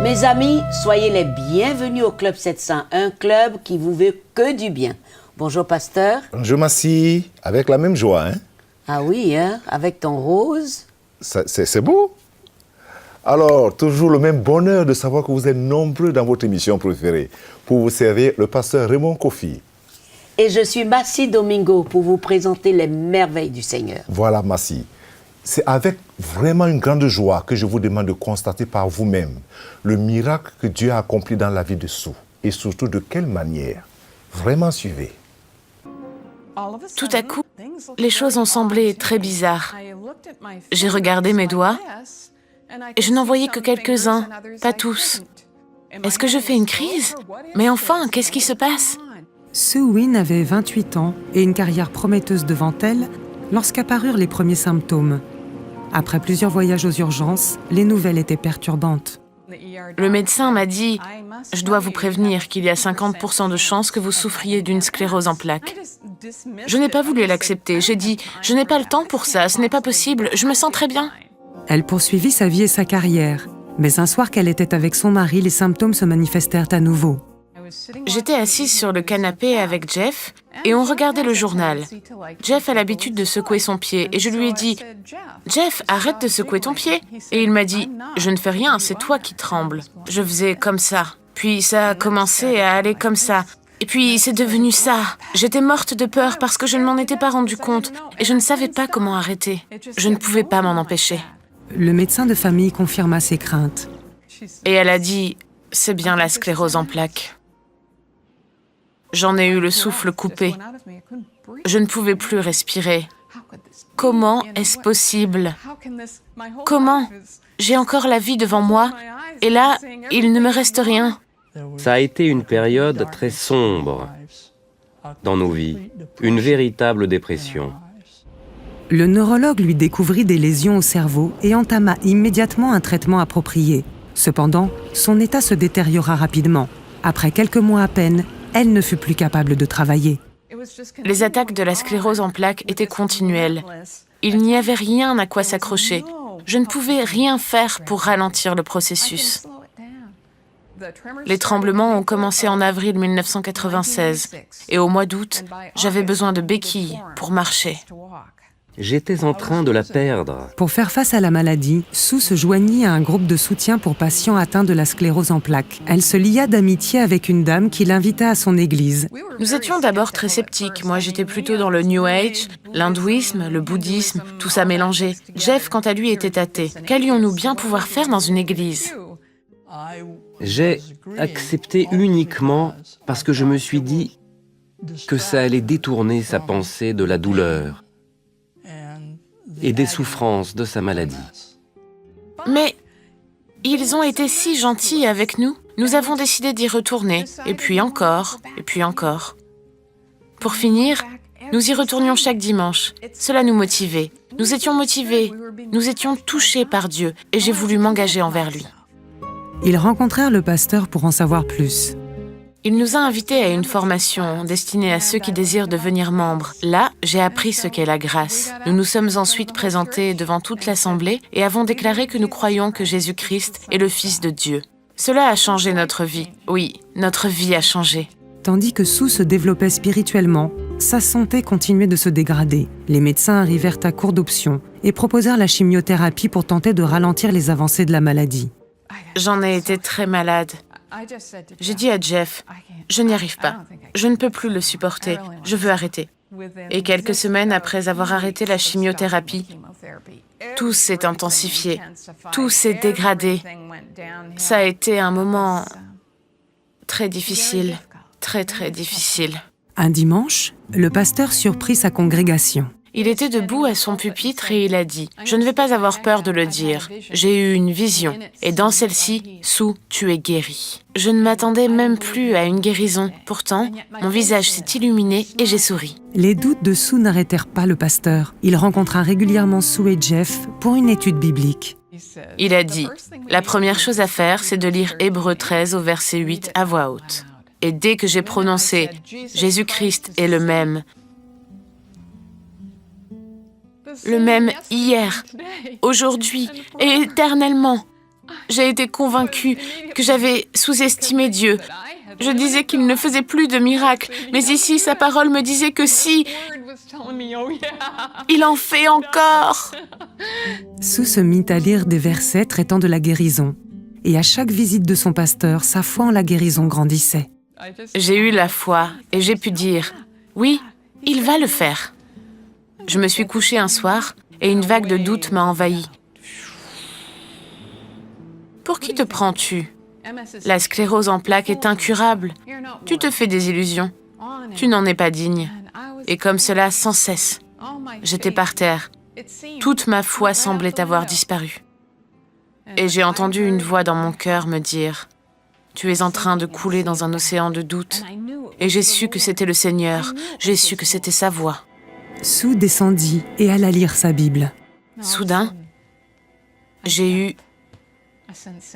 Mes amis, soyez les bienvenus au Club 701, club qui vous veut que du bien. Bonjour, pasteur. Bonjour, Massi. Avec la même joie, hein? Ah oui, hein? Avec ton rose. C'est beau. Alors, toujours le même bonheur de savoir que vous êtes nombreux dans votre émission préférée pour vous servir le pasteur Raymond Kofi. Et je suis Massi Domingo pour vous présenter les merveilles du Seigneur. Voilà, Massi. C'est avec vraiment une grande joie que je vous demande de constater par vous-même le miracle que Dieu a accompli dans la vie de Sue. Et surtout, de quelle manière. Vraiment, suivez. Tout à coup, les choses ont semblé très bizarres. J'ai regardé mes doigts et je n'en voyais que quelques-uns, pas tous. Est-ce que je fais une crise? Mais enfin, qu'est-ce qui se passe? Sue Wynn avait 28 ans et une carrière prometteuse devant elle lorsqu'apparurent les premiers symptômes. Après plusieurs voyages aux urgences, les nouvelles étaient perturbantes. Le médecin m'a dit « Je dois vous prévenir qu'il y a 50% de chances que vous souffriez d'une sclérose en plaques. » Je n'ai pas voulu l'accepter. J'ai dit « Je n'ai pas le temps pour ça, ce n'est pas possible, je me sens très bien. » Elle poursuivit sa vie et sa carrière. Mais un soir qu'elle était avec son mari, les symptômes se manifestèrent à nouveau. J'étais assise sur le canapé avec Jeff et on regardait le journal. Jeff a l'habitude de secouer son pied et je lui ai dit « Jeff, arrête de secouer ton pied !» Et il m'a dit « Je ne fais rien, c'est toi qui trembles. » Je faisais comme ça. Puis ça a commencé à aller comme ça. Et puis c'est devenu ça. J'étais morte de peur parce que je ne m'en étais pas rendu compte et je ne savais pas comment arrêter. Je ne pouvais pas m'en empêcher. Le médecin de famille confirma ses craintes. Et elle a dit « C'est bien la sclérose en plaques. » J'en ai eu le souffle coupé. Je ne pouvais plus respirer. Comment est-ce possible? Comment? J'ai encore la vie devant moi et là, il ne me reste rien. Ça a été une période très sombre dans nos vies, une véritable dépression. Le neurologue lui découvrit des lésions au cerveau et entama immédiatement un traitement approprié. Cependant, son état se détériora rapidement. Après quelques mois à peine, elle ne fut plus capable de travailler. Les attaques de la sclérose en plaques étaient continuelles. Il n'y avait rien à quoi s'accrocher. Je ne pouvais rien faire pour ralentir le processus. Les tremblements ont commencé en avril 1996 et au mois d'août, j'avais besoin de béquilles pour marcher. J'étais en train de la perdre. Pour faire face à la maladie, Sue se joignit à un groupe de soutien pour patients atteints de la sclérose en plaques. Elle se lia d'amitié avec une dame qui l'invita à son église. Nous étions d'abord très sceptiques. Moi, j'étais plutôt dans le New Age, l'hindouisme, le bouddhisme, tout ça mélangé. Jeff, quant à lui, était athée. Qu'allions-nous bien pouvoir faire dans une église? J'ai accepté uniquement parce que je me suis dit que ça allait détourner sa pensée de la douleur et des souffrances de sa maladie. Mais ils ont été si gentils avec nous. Nous avons décidé d'y retourner, et puis encore, et puis encore. Pour finir, nous y retournions chaque dimanche. Cela nous motivait. Nous étions motivés, nous étions touchés par Dieu, et j'ai voulu m'engager envers lui. Ils rencontrèrent le pasteur pour en savoir plus. Il nous a invités à une formation destinée à ceux qui désirent devenir membres. Là, j'ai appris ce qu'est la grâce. Nous nous sommes ensuite présentés devant toute l'Assemblée et avons déclaré que nous croyons que Jésus-Christ est le Fils de Dieu. Cela a changé notre vie. Oui, notre vie a changé. Tandis que Sue se développait spirituellement, sa santé continuait de se dégrader. Les médecins arrivèrent à court d'options et proposèrent la chimiothérapie pour tenter de ralentir les avancées de la maladie. J'en ai été très malade. J'ai dit à Jeff, je n'y arrive pas. Je ne peux plus le supporter. Je veux arrêter. Et quelques semaines après avoir arrêté la chimiothérapie, tout s'est intensifié. Tout s'est dégradé. Ça a été un moment très difficile. Très, très difficile. Un dimanche, le pasteur surprit sa congrégation. Il était debout à son pupitre et il a dit « Je ne vais pas avoir peur de le dire. J'ai eu une vision. Et dans celle-ci, Sue, tu es guérie. » Je ne m'attendais même plus à une guérison. Pourtant, mon visage s'est illuminé et j'ai souri. Les doutes de Sue n'arrêtèrent pas le pasteur. Il rencontra régulièrement Sue et Jeff pour une étude biblique. Il a dit « La première chose à faire, c'est de lire Hébreux 13 au verset 8 à voix haute. » Et dès que j'ai prononcé « Jésus-Christ est le même hier, aujourd'hui et éternellement. » J'ai été convaincue que j'avais sous-estimé Dieu. Je disais qu'il ne faisait plus de miracles, mais ici, sa parole me disait que si, il en fait encore. Sue se mit à lire des versets traitant de la guérison. Et à chaque visite de son pasteur, sa foi en la guérison grandissait. J'ai eu la foi et j'ai pu dire « Oui, il va le faire ». Je me suis couchée un soir et une vague de doute m'a envahie. Pour qui te prends-tu? La sclérose en plaques est incurable. Tu te fais des illusions. Tu n'en es pas digne. Et comme cela, sans cesse. J'étais par terre. Toute ma foi semblait avoir disparu. Et j'ai entendu une voix dans mon cœur me dire « Tu es en train de couler dans un océan de doute. » Et j'ai su que c'était le Seigneur. J'ai su que c'était sa voix. Sue descendit et alla lire sa Bible. Soudain, j'ai eu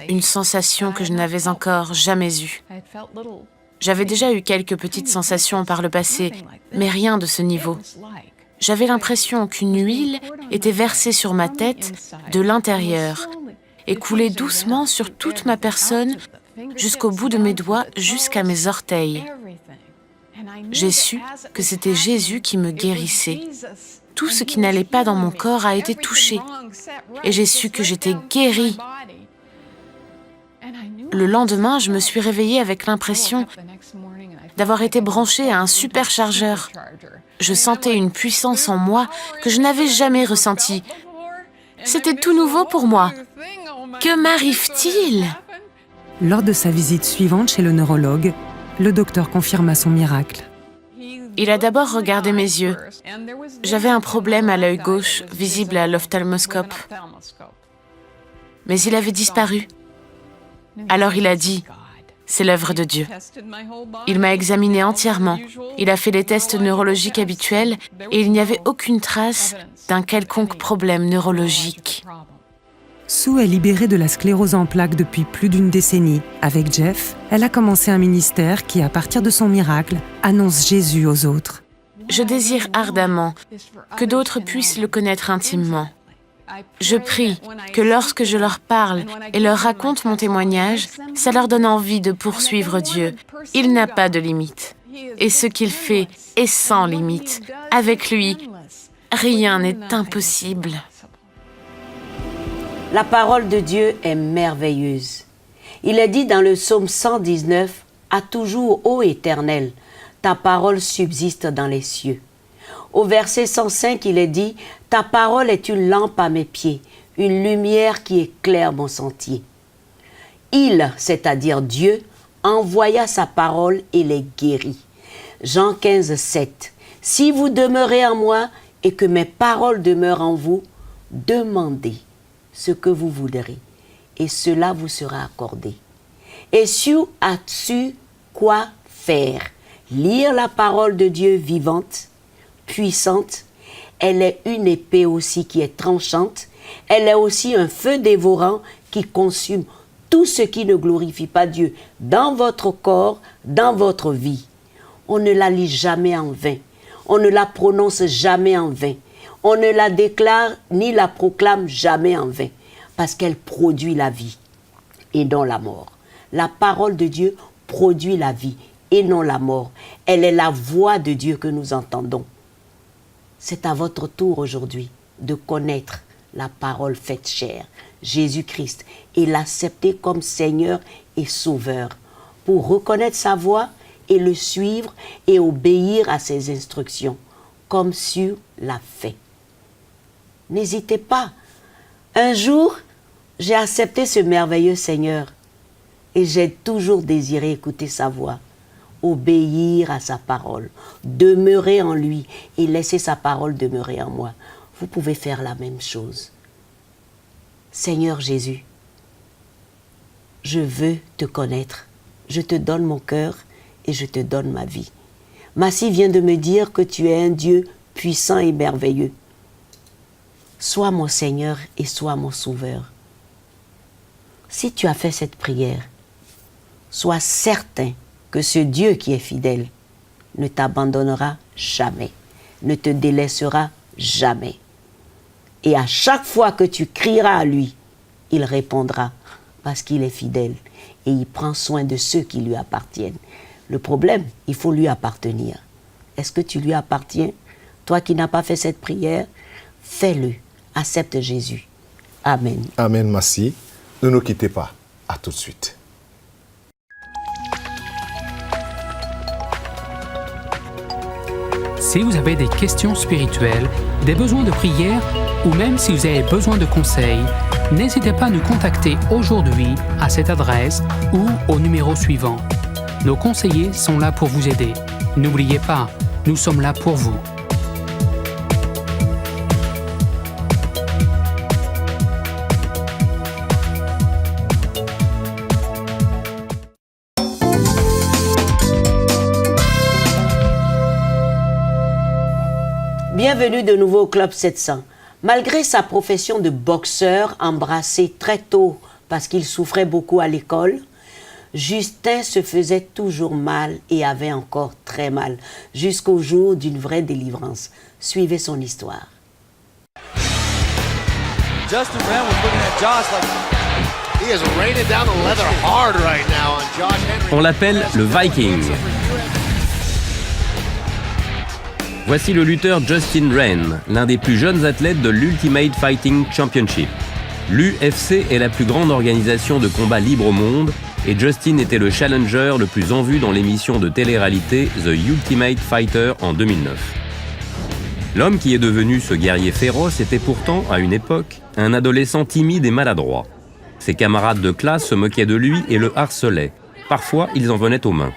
une sensation que je n'avais encore jamais eue. J'avais déjà eu quelques petites sensations par le passé, mais rien de ce niveau. J'avais l'impression qu'une huile était versée sur ma tête de l'intérieur et coulait doucement sur toute ma personne jusqu'au bout de mes doigts, jusqu'à mes orteils. J'ai su que c'était Jésus qui me guérissait. Tout ce qui n'allait pas dans mon corps a été touché et j'ai su que j'étais guérie. Le lendemain, je me suis réveillée avec l'impression d'avoir été branchée à un superchargeur. Je sentais une puissance en moi que je n'avais jamais ressentie. C'était tout nouveau pour moi. Que m'arrive-t-il? Lors de sa visite suivante chez le neurologue, le docteur confirma son miracle. Il a d'abord regardé mes yeux. J'avais un problème à l'œil gauche, visible à l'ophtalmoscope. Mais il avait disparu. Alors il a dit, c'est l'œuvre de Dieu. Il m'a examiné entièrement. Il a fait les tests neurologiques habituels et il n'y avait aucune trace d'un quelconque problème neurologique. Sue est libérée de la sclérose en plaques depuis plus d'une décennie. Avec Jeff, elle a commencé un ministère qui, à partir de son miracle, annonce Jésus aux autres. Je désire ardemment que d'autres puissent le connaître intimement. Je prie que lorsque je leur parle et leur raconte mon témoignage, ça leur donne envie de poursuivre Dieu. Il n'a pas de limite. Et ce qu'il fait est sans limite. Avec lui, rien n'est impossible. La parole de Dieu est merveilleuse. Il est dit dans le psaume 119, « À toujours, ô Éternel, ta parole subsiste dans les cieux. » Au verset 105, il est dit, « Ta parole est une lampe à mes pieds, une lumière qui éclaire mon sentier. » Il, c'est-à-dire Dieu, envoya sa parole et les guérit. Jean 15, 7. « Si vous demeurez en moi et que mes paroles demeurent en vous, demandez ce que vous voudrez, et cela vous sera accordé. » Et Sue a su quoi faire. Lire la parole de Dieu vivante, puissante. Elle est une épée aussi qui est tranchante. Elle est aussi un feu dévorant qui consume tout ce qui ne glorifie pas Dieu dans votre corps, dans votre vie. On ne la lit jamais en vain. On ne la prononce jamais en vain. On ne la déclare ni la proclame jamais en vain, parce qu'elle produit la vie et non la mort. La parole de Dieu produit la vie et non la mort. Elle est la voix de Dieu que nous entendons. C'est à votre tour aujourd'hui de connaître la parole faite chair, Jésus-Christ, et l'accepter comme Seigneur et Sauveur, pour reconnaître sa voix et le suivre et obéir à ses instructions, comme Sue l'a fait. N'hésitez pas. Un jour, j'ai accepté ce merveilleux Seigneur et j'ai toujours désiré écouter sa voix, obéir à sa parole, demeurer en lui et laisser sa parole demeurer en moi. Vous pouvez faire la même chose. Seigneur Jésus, je veux te connaître. Je te donne mon cœur et je te donne ma vie. Massy vient de me dire que tu es un Dieu puissant et merveilleux. Sois mon Seigneur et sois mon Sauveur. Si tu as fait cette prière, sois certain que ce Dieu qui est fidèle ne t'abandonnera jamais, ne te délaissera jamais. Et à chaque fois que tu crieras à lui, il répondra, parce qu'il est fidèle et il prend soin de ceux qui lui appartiennent. Le problème, il faut lui appartenir. Est-ce que tu lui appartiens? Toi qui n'as pas fait cette prière, fais-le. Accepte Jésus. Amen. Amen, merci. Ne nous quittez pas. À tout de suite. Si vous avez des questions spirituelles, des besoins de prière ou même si vous avez besoin de conseils, n'hésitez pas à nous contacter aujourd'hui à cette adresse ou au numéro suivant. Nos conseillers sont là pour vous aider. N'oubliez pas, nous sommes là pour vous. Bienvenue de nouveau au Club 700. Malgré sa profession de boxeur embrassée très tôt parce qu'il souffrait beaucoup à l'école, Justin se faisait toujours mal et avait encore très mal jusqu'au jour d'une vraie délivrance. Suivez son histoire. Justin Brown was looking at Josh like he is raining down the leather hard right now on Josh Henry. On l'appelle le Viking. Voici le lutteur Justin Wren, l'un des plus jeunes athlètes de l'Ultimate Fighting Championship. L'UFC est la plus grande organisation de combat libre au monde et Justin était le challenger le plus en vue dans l'émission de télé-réalité The Ultimate Fighter en 2009. L'homme qui est devenu ce guerrier féroce était pourtant, à une époque, un adolescent timide et maladroit. Ses camarades de classe se moquaient de lui et le harcelaient. Parfois, ils en venaient aux mains.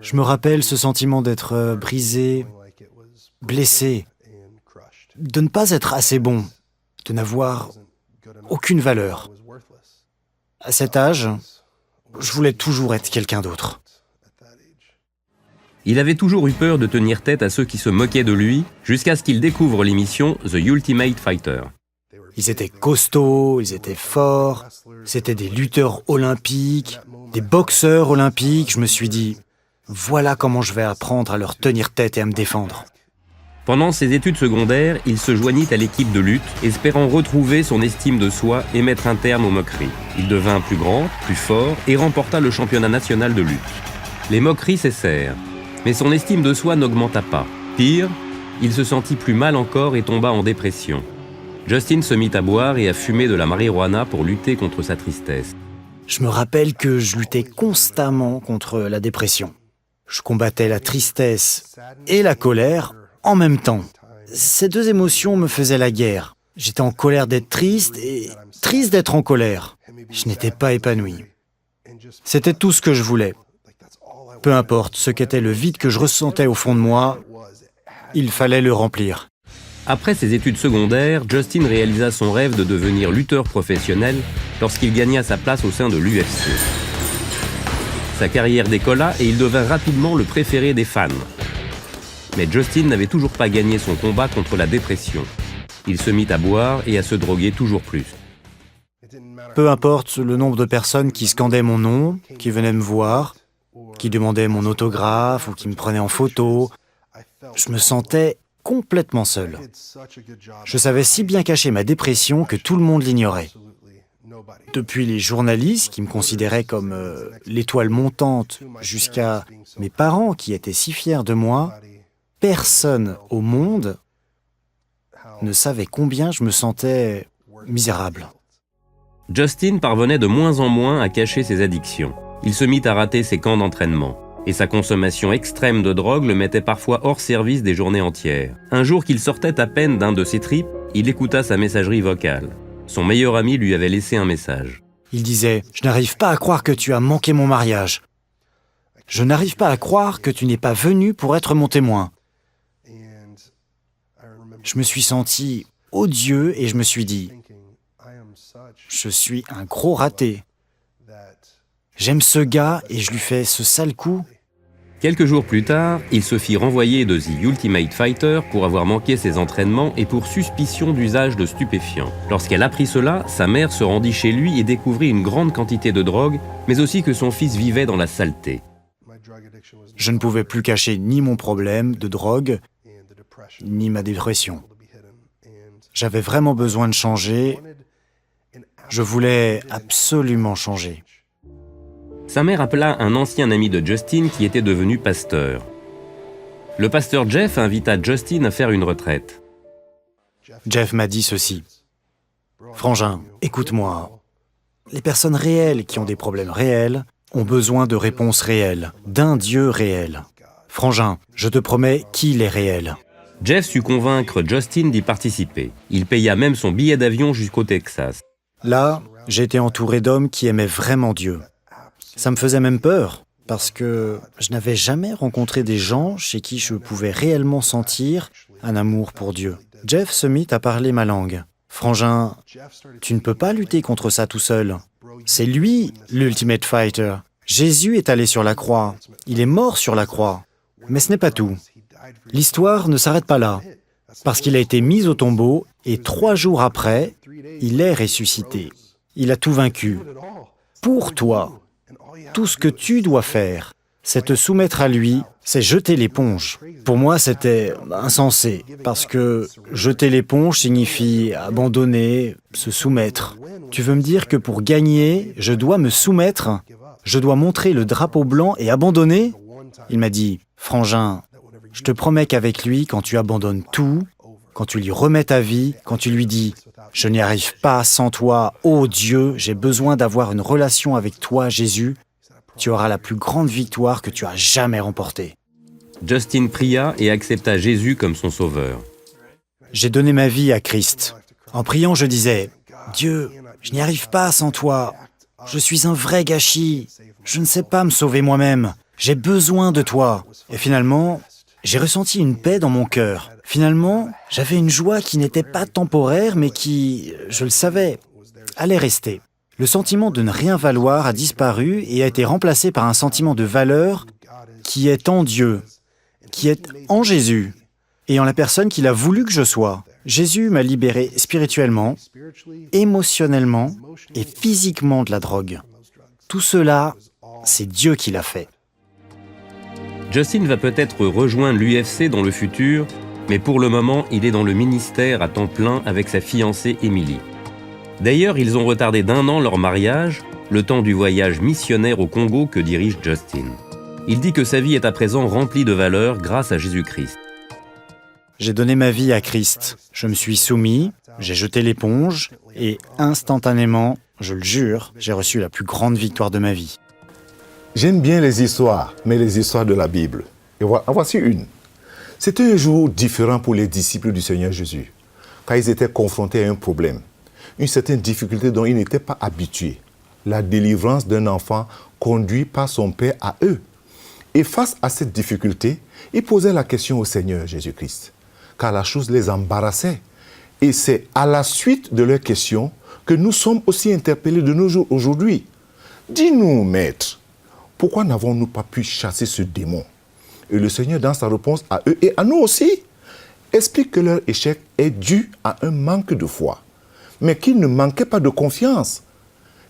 Je me rappelle ce sentiment d'être brisé, blessé, de ne pas être assez bon, de n'avoir aucune valeur. À cet âge, je voulais toujours être quelqu'un d'autre. Il avait toujours eu peur de tenir tête à ceux qui se moquaient de lui, jusqu'à ce qu'il découvre l'émission The Ultimate Fighter. Ils étaient costauds, ils étaient forts, c'étaient des lutteurs olympiques, des boxeurs olympiques. Je me suis dit, voilà comment je vais apprendre à leur tenir tête et à me défendre. Pendant ses études secondaires, il se joignit à l'équipe de lutte, espérant retrouver son estime de soi et mettre un terme aux moqueries. Il devint plus grand, plus fort et remporta le championnat national de lutte. Les moqueries cessèrent, mais son estime de soi n'augmenta pas. Pire, il se sentit plus mal encore et tomba en dépression. Justin se mit à boire et à fumer de la marijuana pour lutter contre sa tristesse. Je me rappelle que je luttais constamment contre la dépression. Je combattais la tristesse et la colère en même temps. Ces deux émotions me faisaient la guerre. J'étais en colère d'être triste et triste d'être en colère. Je n'étais pas épanoui. C'était tout ce que je voulais. Peu importe ce qu'était le vide que je ressentais au fond de moi, il fallait le remplir. Après ses études secondaires, Justin réalisa son rêve de devenir lutteur professionnel lorsqu'il gagna sa place au sein de l'UFC. Sa carrière décolla et il devint rapidement le préféré des fans. Mais Justin n'avait toujours pas gagné son combat contre la dépression. Il se mit à boire et à se droguer toujours plus. Peu importe le nombre de personnes qui scandaient mon nom, qui venaient me voir, qui demandaient mon autographe ou qui me prenaient en photo, je me sentais complètement seul. Je savais si bien cacher ma dépression que tout le monde l'ignorait. Depuis les journalistes qui me considéraient comme l'étoile montante, jusqu'à mes parents qui étaient si fiers de moi, personne au monde ne savait combien je me sentais misérable. Justin parvenait de moins en moins à cacher ses addictions. Il se mit à rater ses camps d'entraînement. Et sa consommation extrême de drogue le mettait parfois hors service des journées entières. Un jour qu'il sortait à peine d'un de ses trips, il écouta sa messagerie vocale. Son meilleur ami lui avait laissé un message. Il disait « Je n'arrive pas à croire que tu as manqué mon mariage. Je n'arrive pas à croire que tu n'es pas venu pour être mon témoin. » Je me suis senti odieux et je me suis dit « Je suis un gros raté. J'aime ce gars et je lui fais ce sale coup. » Quelques jours plus tard, il se fit renvoyer de The Ultimate Fighter pour avoir manqué ses entraînements et pour suspicion d'usage de stupéfiants. Lorsqu'elle apprit cela, sa mère se rendit chez lui et découvrit une grande quantité de drogue, mais aussi que son fils vivait dans la saleté. Je ne pouvais plus cacher ni mon problème de drogue, ni ma dépression. J'avais vraiment besoin de changer Je voulais absolument changer. Sa mère appela un ancien ami de Justin qui était devenu pasteur. Le pasteur Jeff invita Justin à faire une retraite. Jeff m'a dit ceci. « Frangin, écoute-moi. Les personnes réelles qui ont des problèmes réels ont besoin de réponses réelles, d'un Dieu réel. Frangin, je te promets qu'il est réel. » Jeff sut convaincre Justin d'y participer. Il paya même son billet d'avion jusqu'au Texas. Là, j'étais entouré d'hommes qui aimaient vraiment Dieu. Ça me faisait même peur, parce que je n'avais jamais rencontré des gens chez qui je pouvais réellement sentir un amour pour Dieu. Jeff se mit à parler ma langue. « Frangin, tu ne peux pas lutter contre ça tout seul. C'est lui, l'ultimate fighter. Jésus est allé sur la croix. Il est mort sur la croix. Mais ce n'est pas tout. L'histoire ne s'arrête pas là, parce qu'il a été mis au tombeau et 3 jours après, il est ressuscité. Il a tout vaincu. Pour toi, tout ce que tu dois faire, c'est te soumettre à lui, c'est jeter l'éponge. Pour moi, c'était insensé, parce que jeter l'éponge signifie abandonner, se soumettre. Tu veux me dire que pour gagner, je dois me soumettre? Je dois montrer le drapeau blanc et abandonner? Il m'a dit, « Frangin, je te promets qu'avec lui, quand tu abandonnes tout, quand tu lui remets ta vie, quand tu lui dis « Je n'y arrive pas sans toi, ô Dieu, j'ai besoin d'avoir une relation avec toi, Jésus », tu auras la plus grande victoire que tu as jamais remportée. Justin pria et accepta Jésus comme son sauveur. J'ai donné ma vie à Christ. En priant, je disais « Dieu, je n'y arrive pas sans toi. Je suis un vrai gâchis. Je ne sais pas me sauver moi-même. J'ai besoin de toi. » Et finalement, j'ai ressenti une paix dans mon cœur. Finalement, j'avais une joie qui n'était pas temporaire, mais qui, je le savais, allait rester. Le sentiment de ne rien valoir a disparu et a été remplacé par un sentiment de valeur qui est en Dieu, qui est en Jésus et en la personne qu'il a voulu que je sois. Jésus m'a libéré spirituellement, émotionnellement et physiquement de la drogue. Tout cela, c'est Dieu qui l'a fait. Justin va peut-être rejoindre l'UFC dans le futur, mais pour le moment, il est dans le ministère à temps plein avec sa fiancée Emily. D'ailleurs, ils ont retardé d'1 an leur mariage, le temps du voyage missionnaire au Congo que dirige Justin. Il dit que sa vie est à présent remplie de valeurs grâce à Jésus-Christ. J'ai donné ma vie à Christ. Je me suis soumis, j'ai jeté l'éponge et instantanément, je le jure, j'ai reçu la plus grande victoire de ma vie. J'aime bien les histoires, mais les histoires de la Bible. Et voici une. C'était un jour différent pour les disciples du Seigneur Jésus, car ils étaient confrontés à un problème, une certaine difficulté dont ils n'étaient pas habitués, la délivrance d'un enfant conduit par son Père à eux. Et face à cette difficulté, ils posaient la question au Seigneur Jésus-Christ, car la chose les embarrassait. Et c'est à la suite de leurs questions que nous sommes aussi interpellés de nos jours aujourd'hui. Dis-nous, Maître, pourquoi n'avons-nous pas pu chasser ce démon? Et le Seigneur, dans sa réponse à eux et à nous aussi, explique que leur échec est dû à un manque de foi, mais qu'ils ne manquaient pas de confiance.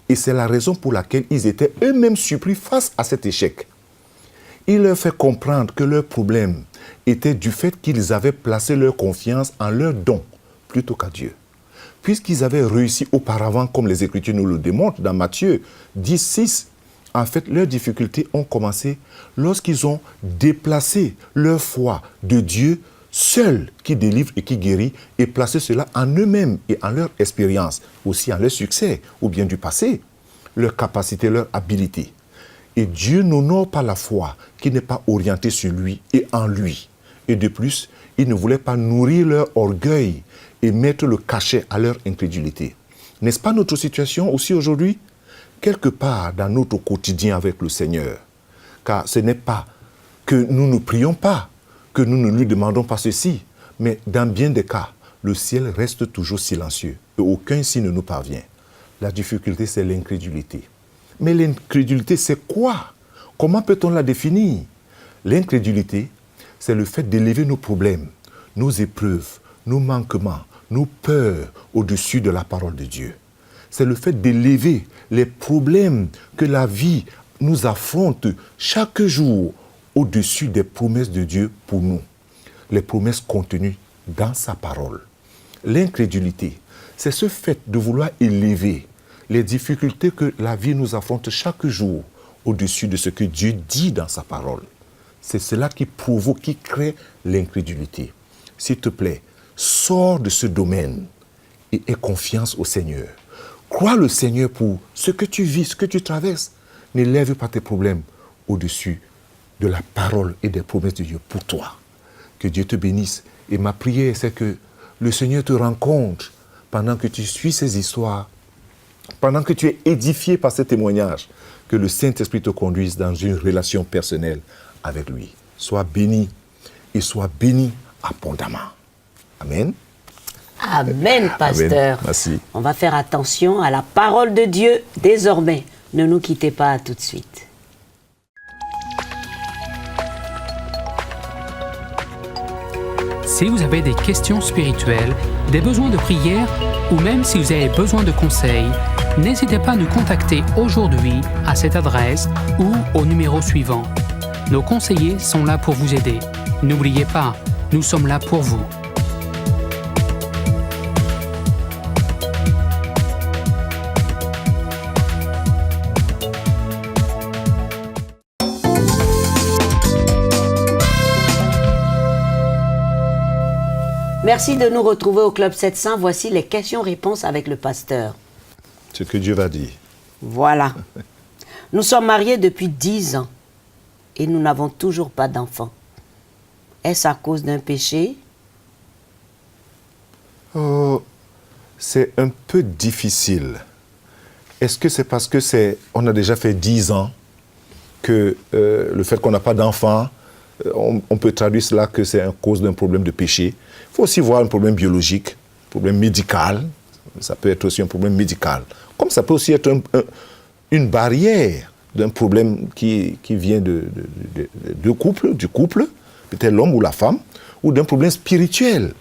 Et c'est la raison pour laquelle ils étaient eux-mêmes surpris face à cet échec. Il leur fait comprendre que leur problème était du fait qu'ils avaient placé leur confiance en leurs dons plutôt qu'à Dieu. Puisqu'ils avaient réussi auparavant, comme les Écritures nous le démontrent dans Matthieu 10, 6, en fait, leurs difficultés ont commencé lorsqu'ils ont déplacé leur foi de Dieu seul qui délivre et qui guérit et placé cela en eux-mêmes et en leur expérience, aussi en leur succès ou bien du passé, leur capacité, leur habilité. Et Dieu n'honore pas la foi qui n'est pas orientée sur lui et en lui. Et de plus, il ne voulait pas nourrir leur orgueil et mettre le cachet à leur incrédulité. N'est-ce pas notre situation aussi aujourd'hui? Quelque part dans notre quotidien avec le Seigneur. Car ce n'est pas que nous ne prions pas, que nous ne lui demandons pas ceci, mais dans bien des cas, le ciel reste toujours silencieux et aucun signe ne nous parvient. La difficulté, c'est l'incrédulité. Mais l'incrédulité, c'est quoi? Comment peut-on la définir? L'incrédulité, c'est le fait d'élever nos problèmes, nos épreuves, nos manquements, nos peurs au-dessus de la parole de Dieu. C'est le fait d'élever les problèmes que la vie nous affronte chaque jour au-dessus des promesses de Dieu pour nous. Les promesses contenues dans sa parole. L'incrédulité, c'est ce fait de vouloir élever les difficultés que la vie nous affronte chaque jour au-dessus de ce que Dieu dit dans sa parole. C'est cela qui provoque, qui crée l'incrédulité. S'il te plaît, sors de ce domaine et aie confiance au Seigneur. Crois le Seigneur pour ce que tu vis, ce que tu traverses. N'élève pas tes problèmes au-dessus de la parole et des promesses de Dieu pour toi. Que Dieu te bénisse. Et ma prière, c'est que le Seigneur te rencontre pendant que tu suis ces histoires, pendant que tu es édifié par ces témoignages, que le Saint-Esprit te conduise dans une relation personnelle avec lui. Sois béni et sois béni abondamment. Amen. Amen, pasteur. Amen. Merci. On va faire attention à la parole de Dieu désormais. Ne nous quittez pas, à tout de suite. Si vous avez des questions spirituelles, des besoins de prière ou même si vous avez besoin de conseils, n'hésitez pas à nous contacter aujourd'hui à cette adresse ou au numéro suivant. Nos conseillers sont là pour vous aider. N'oubliez pas, nous sommes là pour vous. Merci de nous retrouver au Club 700. Voici les questions-réponses avec le pasteur. Ce que Dieu va dire. Voilà. Nous sommes mariés depuis 10 ans et nous n'avons toujours pas d'enfants. Est-ce à cause d'un péché? Oh, c'est un peu difficile. Est-ce que c'est parce que on a déjà fait 10 ans que le fait qu'on n'a pas d'enfants, on peut traduire cela que c'est à cause d'un problème de péché? Il faut aussi voir un problème biologique, un problème médical. Ça peut être aussi un problème médical. Comme ça peut aussi être une barrière d'un problème qui vient du couple, peut-être l'homme ou la femme, ou d'un problème spirituel.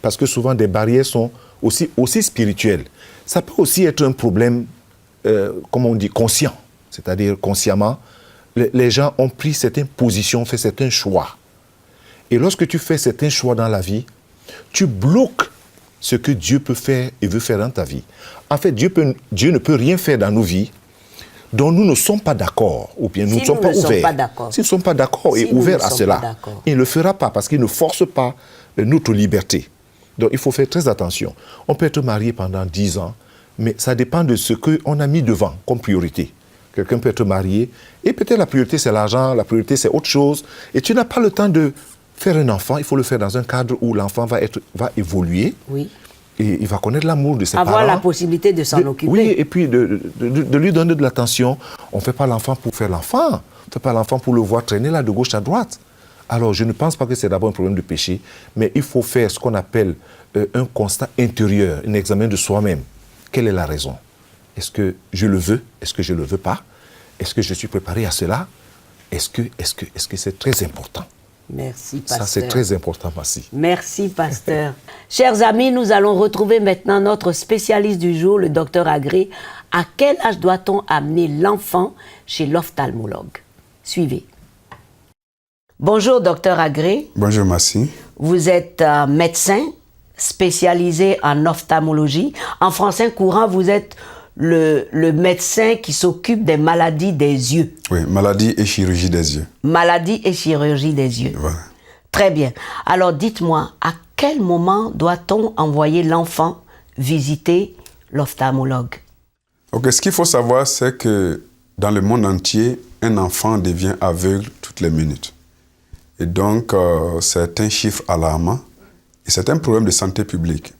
Parce que souvent, des barrières sont aussi spirituelles. Ça peut aussi être un problème, comme on dit, conscient. C'est-à-dire, consciemment, les gens ont pris certaines positions, fait certains choix. Et lorsque tu fais certains choix dans la vie, tu bloques ce que Dieu peut faire et veut faire dans ta vie. En fait, Dieu ne peut rien faire dans nos vies dont nous ne sommes pas d'accord, ou bien nous ne sommes pas ouverts. S'ils ne sont pas d'accord et ouverts à cela, il ne le fera pas parce qu'il ne force pas notre liberté. Donc il faut faire très attention. On peut être marié pendant 10 ans, mais ça dépend de ce qu'on a mis devant comme priorité. Quelqu'un peut être marié, et peut-être la priorité c'est l'argent, la priorité c'est autre chose, et tu n'as pas le temps de faire un enfant. Il faut le faire dans un cadre où l'enfant va évoluer, oui, et il va connaître l'amour de ses parents. Avoir la possibilité de s'en occuper. Oui, et puis de lui donner de l'attention. On ne fait pas l'enfant pour faire l'enfant, on ne fait pas l'enfant pour le voir traîner là de gauche à droite. Alors je ne pense pas que c'est d'abord un problème de péché, mais il faut faire ce qu'on appelle un constat intérieur, un examen de soi-même. Quelle est la raison? Est-ce que je le veux? Est-ce que je ne le veux pas? Est-ce que je suis préparé à cela? Est-ce que c'est très important? Merci, pasteur. Ça, c'est très important, merci. Merci, pasteur. Chers amis, nous allons retrouver maintenant notre spécialiste du jour, le docteur Agré. À quel âge doit-on amener l'enfant chez l'ophtalmologue? Suivez. Bonjour, docteur Agré. Bonjour, merci. Vous êtes médecin spécialisé en ophtalmologie. En français courant, vous êtes le médecin qui s'occupe des maladies des yeux. Oui, maladie et chirurgie des yeux. Maladie et chirurgie des yeux. Voilà. Très bien. Alors dites-moi, à quel moment doit-on envoyer l'enfant visiter l'ophtalmologue? Ok, ce qu'il faut savoir, c'est que dans le monde entier, un enfant devient aveugle toutes les minutes. Et donc, c'est un chiffre alarmant et c'est un problème de santé publique.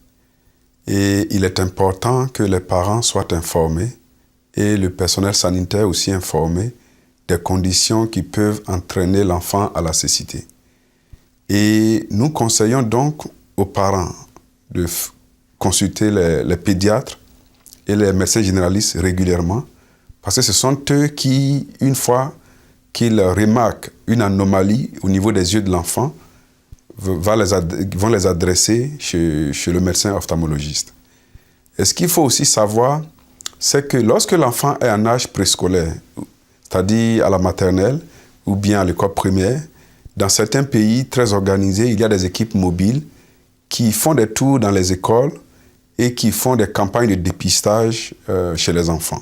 Et il est important que les parents soient informés et le personnel sanitaire aussi informé des conditions qui peuvent entraîner l'enfant à la cécité. Et nous conseillons donc aux parents de consulter les pédiatres et les médecins généralistes régulièrement parce que ce sont eux qui, une fois qu'ils remarquent une anomalie au niveau des yeux de l'enfant, vont les adresser chez le médecin ophtalmologiste. Et ce qu'il faut aussi savoir, c'est que lorsque l'enfant est en âge préscolaire, c'est-à-dire à la maternelle ou bien à l'école primaire, dans certains pays très organisés, il y a des équipes mobiles qui font des tours dans les écoles et qui font des campagnes de dépistage chez les enfants.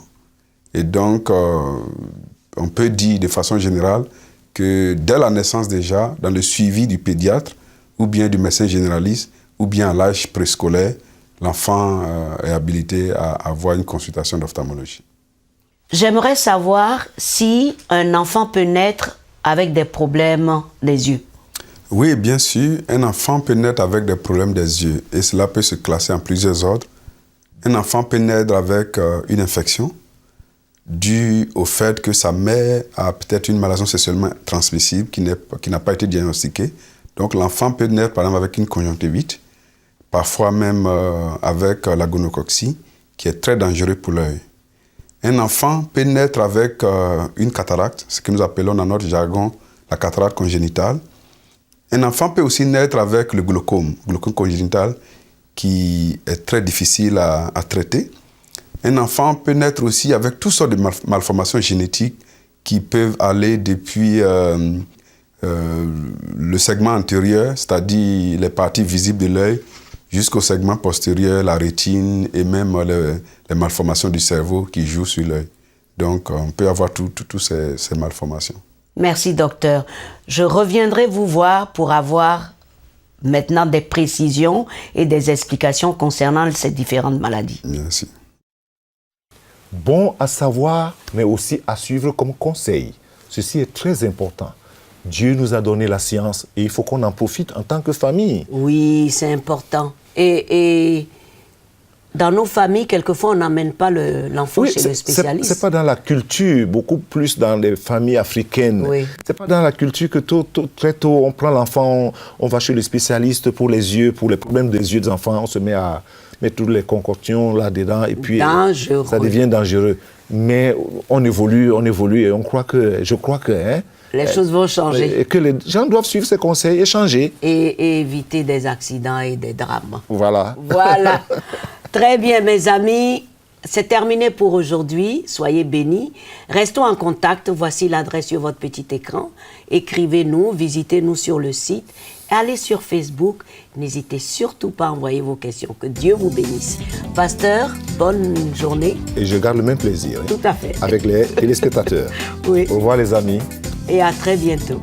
Et donc, on peut dire de façon générale que dès la naissance déjà, dans le suivi du pédiatre ou bien du médecin généraliste ou bien à l'âge préscolaire, l'enfant est habilité à avoir une consultation d'ophtalmologie. J'aimerais savoir si un enfant peut naître avec des problèmes des yeux. Oui, bien sûr, un enfant peut naître avec des problèmes des yeux et cela peut se classer en plusieurs ordres. Un enfant peut naître avec une infection due au fait que sa mère a peut-être une maladie sexuellement transmissible qui n'a pas été diagnostiquée. Donc l'enfant peut naître par exemple avec une conjonctivite, parfois même avec la gonococcie, qui est très dangereux pour l'œil. Un enfant peut naître avec une cataracte, ce que nous appelons dans notre jargon la cataracte congénitale. Un enfant peut aussi naître avec le glaucome congénital, qui est très difficile à traiter. Un enfant peut naître aussi avec toutes sortes de malformations génétiques qui peuvent aller depuis le segment antérieur, c'est-à-dire les parties visibles de l'œil, jusqu'au segment postérieur, la rétine et même les malformations du cerveau qui jouent sur l'œil. Donc, on peut avoir toutes ces malformations. Merci, docteur. Je reviendrai vous voir pour avoir maintenant des précisions et des explications concernant ces différentes maladies. Merci. Bon à savoir, mais aussi à suivre comme conseil. Ceci est très important. Dieu nous a donné la science et il faut qu'on en profite en tant que famille. Oui, c'est important. Et dans nos familles, quelquefois, on n'emmène pas l'enfant chez le spécialiste. C'est pas dans la culture, beaucoup plus dans les familles africaines. Oui. C'est pas dans la culture que très tôt, on prend l'enfant, on va chez le spécialiste pour les yeux, pour les problèmes des yeux des enfants, on se met à mettre toutes les concoctions là-dedans et puis ça devient dangereux. Mais on évolue et je crois que les choses vont changer. Et que les gens doivent suivre ces conseils et changer. Et éviter des accidents et des drames. Voilà. Voilà. Très bien, mes amis. C'est terminé pour aujourd'hui. Soyez bénis. Restons en contact. Voici l'adresse sur votre petit écran. Écrivez-nous, visitez-nous sur le site. Allez sur Facebook. N'hésitez surtout pas à envoyer vos questions. Que Dieu vous bénisse. Pasteur, bonne journée. Et je garde le même plaisir. Tout à fait. Avec les téléspectateurs. Oui. Au revoir les amis. Et à très bientôt.